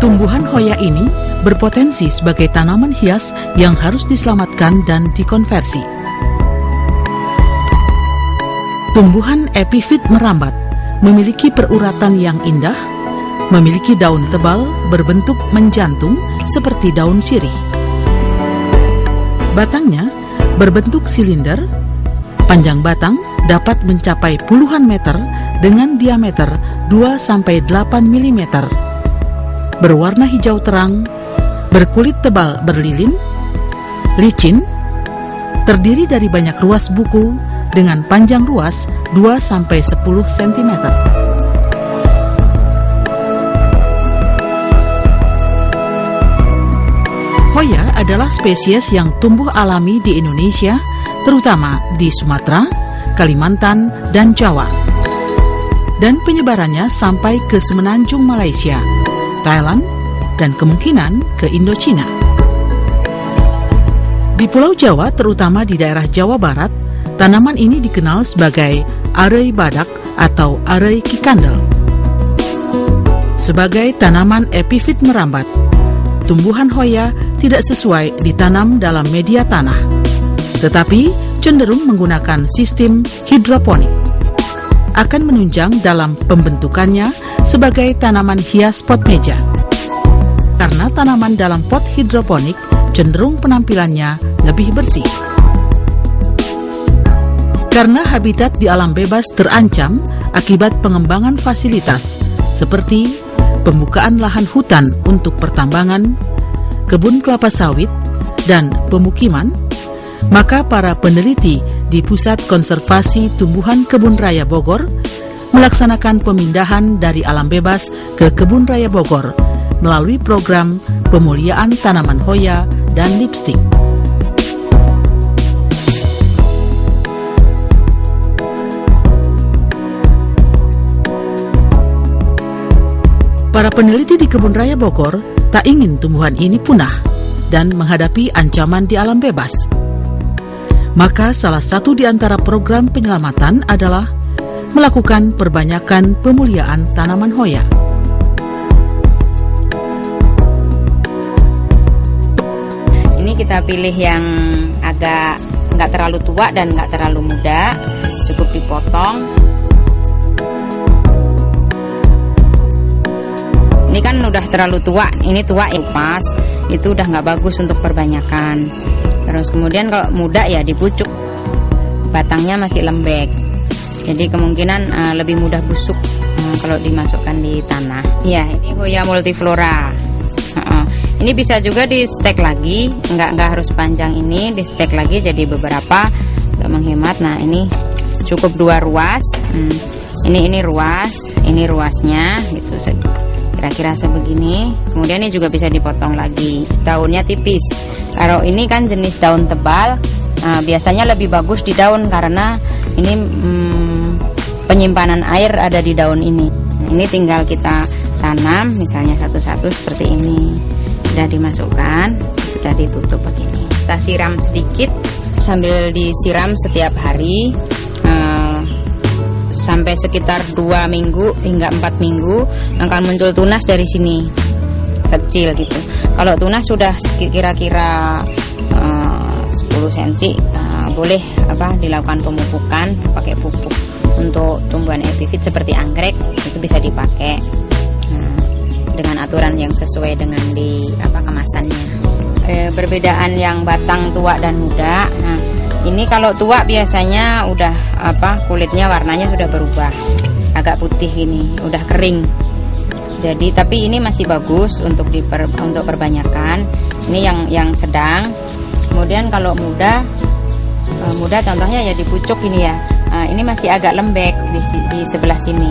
Tumbuhan hoya ini berpotensi sebagai tanaman hias yang harus diselamatkan dan dikonversi. Tumbuhan epifit merambat memiliki peruratan yang indah, memiliki daun tebal berbentuk menjantung seperti daun sirih. Batangnya berbentuk silinder, panjang batang dapat mencapai puluhan meter dengan diameter 2-8 mm. Berwarna hijau terang, berkulit tebal berlilin, licin, terdiri dari banyak ruas buku dengan panjang ruas 2-10 cm. Hoya adalah spesies yang tumbuh alami di Indonesia, terutama di Sumatera, Kalimantan, dan Jawa. Dan penyebarannya sampai ke semenanjung Malaysia, Thailand, dan kemungkinan ke Indochina. Di Pulau Jawa, terutama di daerah Jawa Barat, tanaman ini dikenal sebagai arei badak atau arei kikandel. Sebagai tanaman epifit merambat, tumbuhan hoya tidak sesuai ditanam dalam media tanah, tetapi cenderung menggunakan sistem hidroponik. Akan menunjang dalam pembentukannya sebagai tanaman hias pot meja. Karena tanaman dalam pot hidroponik cenderung penampilannya lebih bersih. Karena habitat di alam bebas terancam akibat pengembangan fasilitas seperti pembukaan lahan hutan untuk pertambangan, kebun kelapa sawit, dan pemukiman, maka para peneliti di Pusat Konservasi Tumbuhan Kebun Raya Bogor melaksanakan pemindahan dari alam bebas ke Kebun Raya Bogor melalui program pemuliaan tanaman hoya dan lipstik. Para peneliti di Kebun Raya Bogor tak ingin tumbuhan ini punah dan menghadapi ancaman di alam bebas. Maka salah satu di antara program penyelamatan adalah melakukan perbanyakan pemuliaan tanaman hoya. Ini kita pilih yang agak nggak terlalu tua dan nggak terlalu muda, cukup dipotong. Ini kan udah terlalu tua, ini tua ya pas, itu udah nggak bagus untuk perbanyakan. Terus kemudian kalau muda ya dipucuk, batangnya masih lembek, jadi kemungkinan lebih mudah busuk kalau dimasukkan di tanah. Ya, ini hoya multiflora. Ini bisa juga di stek lagi, nggak harus panjang ini, di stek lagi jadi beberapa untuk menghemat. Nah ini cukup 2 ruas, ini ruas, ini ruasnya gitu, kira-kira sebegini. Kemudian ini juga bisa dipotong lagi, daunnya tipis. Kalau ini kan jenis daun tebal, biasanya lebih bagus di daun karena ini penyimpanan air ada di daun ini. Ini tinggal kita tanam misalnya satu-satu seperti ini. Sudah dimasukkan, sudah ditutup begini. Kita siram sedikit, sambil disiram setiap hari sampai sekitar 2 minggu hingga 4 minggu akan muncul tunas dari sini, kecil gitu. Kalau tunas sudah kira-kira 10 cm, boleh dilakukan pemupukan pakai pupuk. Untuk tumbuhan epifit seperti anggrek itu bisa dipakai dengan aturan yang sesuai dengan di kemasannya. Perbedaan yang batang tua dan muda. Nah, ini kalau tua biasanya udah kulitnya warnanya sudah berubah, agak putih ini, udah kering. Jadi tapi ini masih bagus untuk untuk perbanyakan. Ini yang sedang. Kemudian kalau muda contohnya ya dipucuk ini ya. Ini masih agak lembek di sebelah sini.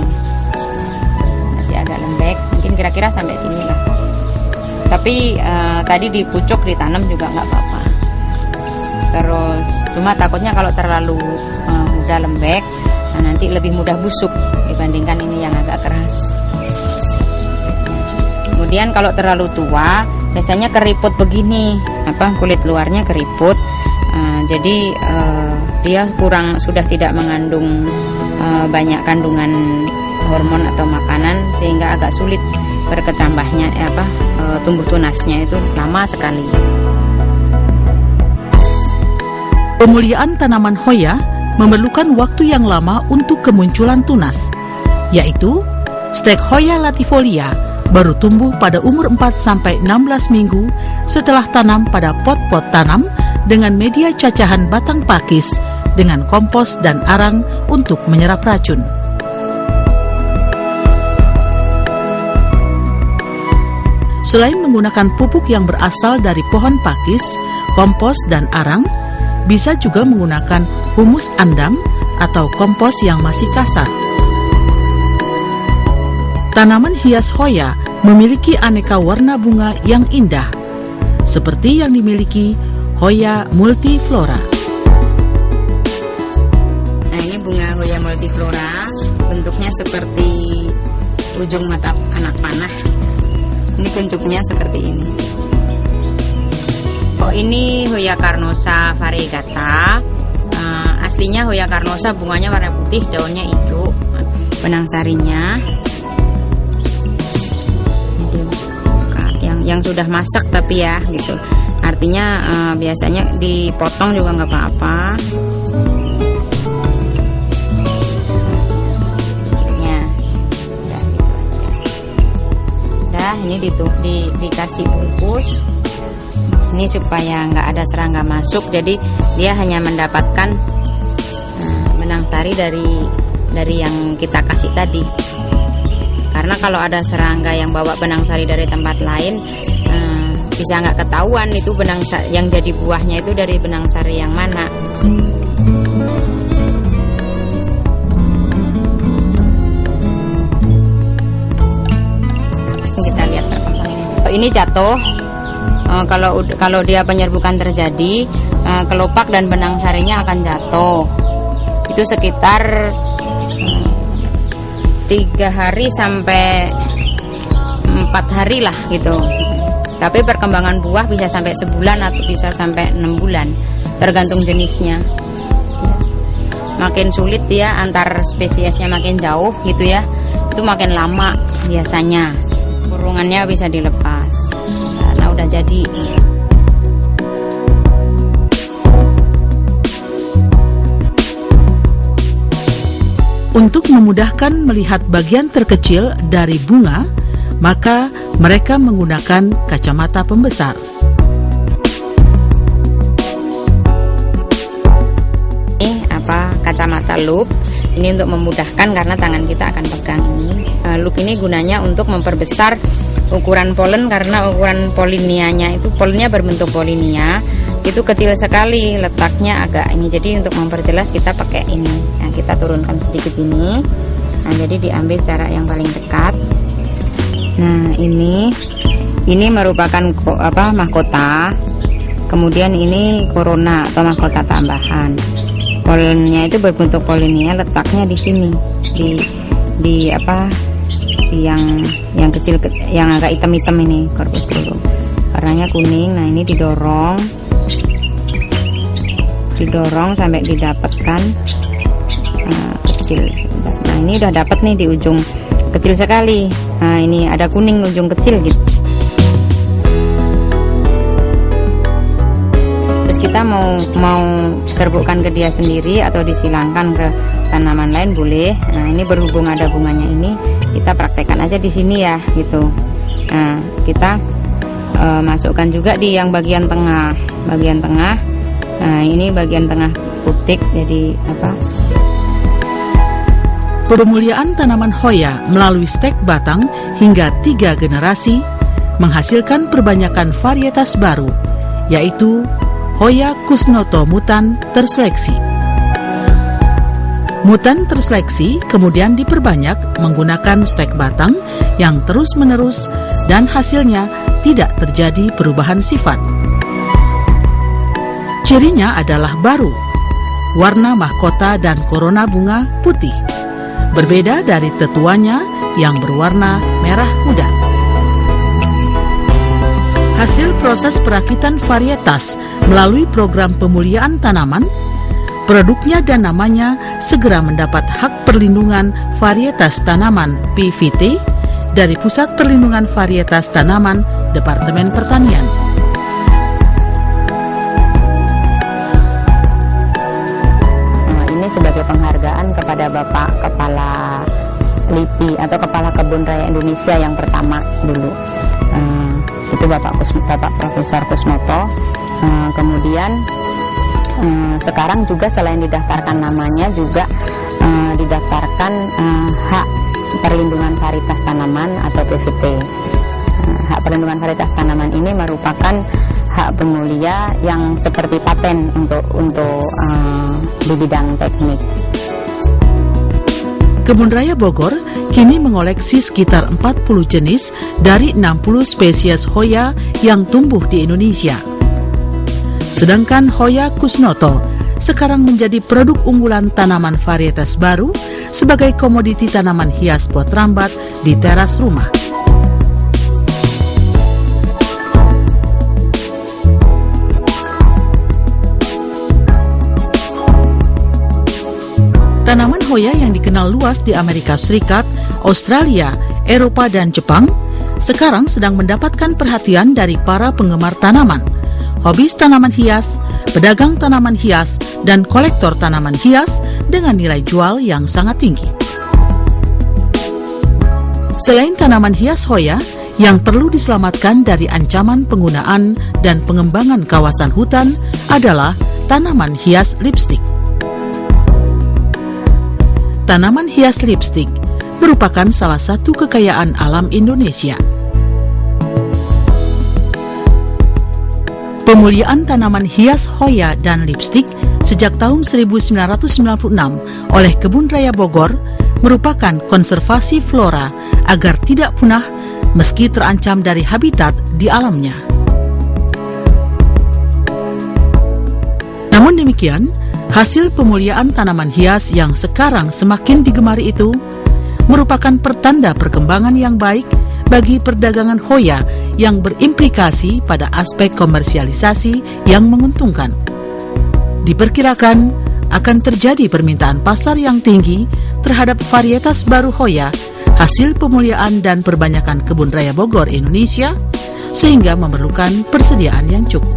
Masih agak lembek, mungkin kira-kira sampai sini lah. Tapi tadi dipucuk ditanam juga nggak apa-apa. Terus cuma takutnya kalau terlalu mudah lembek, nanti lebih mudah busuk dibandingkan ini yang agak keras. Kemudian kalau terlalu tua biasanya keriput begini, kulit luarnya keriput. Jadi dia sudah tidak mengandung banyak kandungan hormon atau makanan sehingga agak sulit berkecambahnya tumbuh tunasnya itu lama sekali. Pemuliaan tanaman Hoya memerlukan waktu yang lama untuk kemunculan tunas, yaitu stek Hoya latifolia baru tumbuh pada umur 4-16 minggu setelah tanam pada pot-pot tanam dengan media cacahan batang pakis dengan kompos dan arang untuk menyerap racun. Selain menggunakan pupuk yang berasal dari pohon pakis, kompos, dan arang, bisa juga menggunakan humus andam atau kompos yang masih kasar. Tanaman hias Hoya memiliki aneka warna bunga yang indah, seperti yang dimiliki Hoya multiflora. Nah, ini bunga Hoya multiflora, bentuknya seperti ujung mata anak panah. Ini kuncupnya seperti ini. Ini Hoya carnosa variegata. Aslinya Hoya carnosa bunganya warna putih, daunnya hijau, benang sarinya yang sudah masak tapi ya gitu. Artinya biasanya dipotong juga nggak apa-apa. Ini dikasih bungkus ini supaya nggak ada serangga masuk, jadi dia hanya mendapatkan benang sari dari yang kita kasih tadi. Karena kalau ada serangga yang bawa benang sari dari tempat lain, bisa nggak ketahuan itu benang yang jadi buahnya itu dari benang sari yang mana. Ini jatuh, kalau dia penyerbukan terjadi, kelopak dan benang sarinya akan jatuh. Itu sekitar 3 hari sampai 4 hari lah gitu. Tapi perkembangan buah bisa sampai sebulan atau bisa sampai 6 bulan, tergantung jenisnya. Makin sulit dia antar spesiesnya, makin jauh gitu ya, itu makin lama biasanya. Kurungannya bisa dilepas karena udah jadi. Untuk memudahkan melihat bagian terkecil dari bunga, maka mereka menggunakan kacamata pembesar. Ini kacamata loop. Ini untuk memudahkan karena tangan kita akan pegang ini. Loop ini gunanya untuk memperbesar ukuran polen karena ukuran polinianya itu, polennya berbentuk polinia itu kecil sekali, letaknya agak ini. Jadi untuk memperjelas kita pakai ini. Nah, kita turunkan sedikit ini. Nah, jadi diambil jarak yang paling dekat. Nah, ini merupakan mahkota. Kemudian ini corona atau mahkota tambahan. Polennya itu berbentuk polinia, letaknya di sini, di yang kecil, yang agak hitam-hitam ini, korpus burung. Warnanya kuning. Nah, ini didorong sampai didapatkan kecil. Nah, ini udah dapat nih di ujung kecil sekali. Nah, ini ada kuning ujung kecil gitu. Terus kita mau serbukkan ke dia sendiri atau disilangkan ke tanaman lain boleh. Nah, ini berhubung ada bunganya ini, kita praktekkan aja di sini ya gitu. Nah, kita masukkan juga di yang bagian tengah. Nah, ini bagian tengah putik. Jadi Pemuliaan tanaman Hoya melalui stek batang hingga 3 generasi menghasilkan perbanyakan varietas baru, yaitu Hoya Kusnoto mutan terseleksi. Mutan terseleksi kemudian diperbanyak menggunakan stek batang yang terus-menerus dan hasilnya tidak terjadi perubahan sifat. Cirinya adalah baru, warna mahkota dan korona bunga putih, berbeda dari tetuanya yang berwarna merah muda. Hasil proses perakitan varietas melalui program pemuliaan tanaman, produknya dan namanya segera mendapat hak perlindungan varietas tanaman PVT dari Pusat Perlindungan Varietas Tanaman Departemen Pertanian. Ini sebagai penghargaan kepada Bapak Kepala LIPI atau Kepala Kebun Raya Indonesia yang pertama dulu. Itu Bapak Profesor Kusmoto. Kemudian sekarang juga selain didaftarkan namanya juga didaftarkan hak perlindungan varietas tanaman atau PVT. Hak perlindungan varietas tanaman ini merupakan hak pemulia yang seperti paten untuk di bidang teknik. Kebun Raya Bogor kini mengoleksi sekitar 40 jenis dari 60 spesies Hoya yang tumbuh di Indonesia. Sedangkan Hoya Kusnoto sekarang menjadi produk unggulan tanaman varietas baru sebagai komoditi tanaman hias pot rambat di teras rumah. Tanaman Hoya yang dikenal luas di Amerika Serikat, Australia, Eropa, dan Jepang sekarang sedang mendapatkan perhatian dari para penggemar tanaman, hobis tanaman hias, pedagang tanaman hias, dan kolektor tanaman hias dengan nilai jual yang sangat tinggi. Selain tanaman hias Hoya yang perlu diselamatkan dari ancaman penggunaan dan pengembangan kawasan hutan adalah tanaman hias lipstik. Tanaman hias lipstik merupakan salah satu kekayaan alam Indonesia. Pemuliaan tanaman hias Hoya dan lipstik sejak tahun 1996 oleh Kebun Raya Bogor merupakan konservasi flora agar tidak punah meski terancam dari habitat di alamnya. Namun demikian, hasil pemuliaan tanaman hias yang sekarang semakin digemari itu merupakan pertanda perkembangan yang baik bagi perdagangan Hoya yang berimplikasi pada aspek komersialisasi yang menguntungkan. Diperkirakan akan terjadi permintaan pasar yang tinggi terhadap varietas baru Hoya hasil pemuliaan dan perbanyakan Kebun Raya Bogor Indonesia sehingga memerlukan persediaan yang cukup.